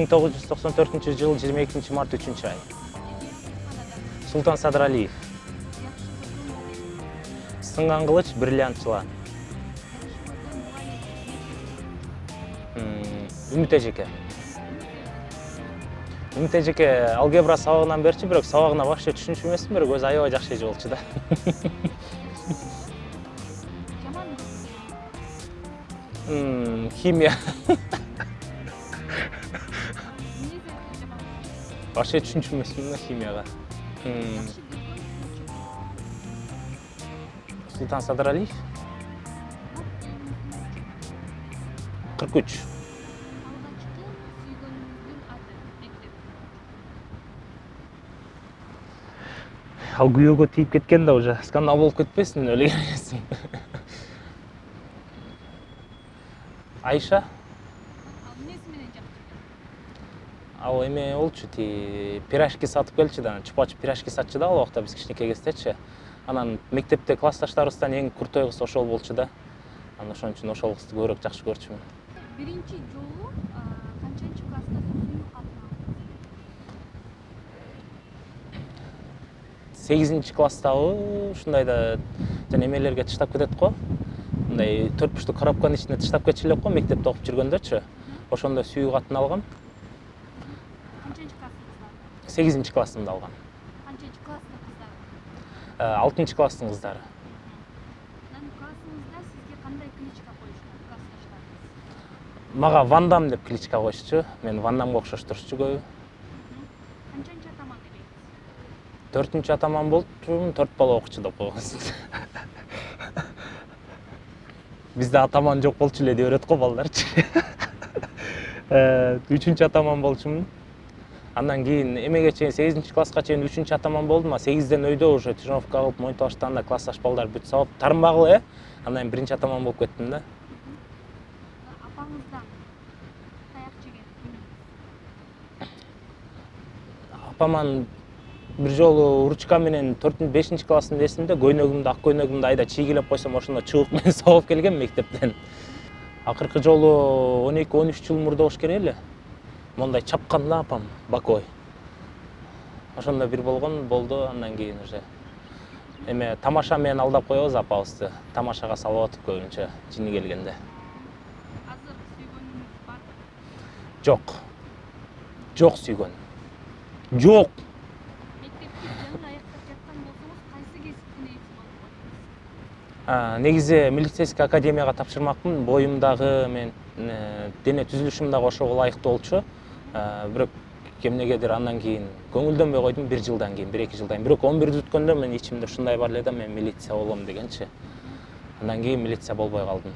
1994 жыл 22 март 3 ай. Султан Садыралиев. Сынган кылыч, бриллиант жылан. Үмүт эжеке. Үмүт эжеке алгебра сабагынан берчи, бирок сабагына башка түшүнчү эмесмин, бирок өзү аябай жакшы эже болчу да. Химия. Башка түшүнчү эмесмин да химияга. Султан Садыралиев. 43. Ал күйөөгө тийип кеткен да уже. Скандал болуп кетпесин, өле эмесин. Айша. Ал эме болчу, пирожки сатып келчү да, чупа-чуп пирожки сатчу да, ал убакта биз кичинекей кездечи. Анан мектепте классташтарыбыздан эң куртой кыз ошол болчу да. Анан ошон үчүн ошол кызды көбүрөөк жакшы көрчүмүн. Биринчи жолу канчанчы класста сүйүү катынан? 8-чи класстагы ушундайда жана эмелерге тыштап кетет го. Мындай 4 буштук коробканын ичине тыштап кетчү элек го, мектепте окуп жүргөндөчү. Ошондо сүйүү катын алгам. Канчанчы классыңызда? 8-чи классымда алгам. Канчанчы класстын кыздары? 6-чы класстын кыздары. Анан классыңызда сизге кандай кличка коюшат классташтарыңыз? Мага Вандам деп кличка коюшчу. Мен Вандамга окшоштурчу көбү. Канчанчы атаман элеңиз? 4-чү атаман болчумун, 4 бала окучу деп койгонсуз. Бизде атаман жок болчу эле деп берет го балдарчы. 3-чү атаман болчумун. Андан кийин эмеге чейин 8-чи класска чейин 3-чү атаман болдум, а 8ден өйдө уже тренировка кылып, мойнто баштаганда классташ балдар бүт сабап тарынбагыла, андан 1-чи атаман болуп кеттим да. Апаңыздан таяк жеген күнү? Апаман бир жолу ручка менен 4-5-чи класстын эсимде көйнөгүмдү, ак көйнөгүмдү айда чийгилеп койсом, ошондо чыбык менен сабап келгем мектептен. Акыркы жолу 12-13 жыл мурда болуш керек эле. Мондай чапкан да апам, бакой. Ошондо бир болду, андан кийин уже эме тамаша менен алдап коебуз апабызды. Тамашага салып атып көбүнчө жини келгенде. Азыр сүйгөнүңүз барбы? Жок. Жок сүйгөн. Жок. Мектепти жаңы аяктап жаткан болсоңуз, кайсы кесипти негиз болуп койдуңуз? Негизи милицейский академияга тапшырмакмын. Боюмдагы мен дене түзүлүшүм дагы ошого ылайыктуу болчу. Бирок кемнегедир андан кийин көңүлдөнбөй койдум 1 жылдан кийин, 1-2 жылдан. Бирок 11 өткөндө мен ичимде ушундай бар эле да, мен милиция болом дегенчи. Андан кийин милиция болбой калдым.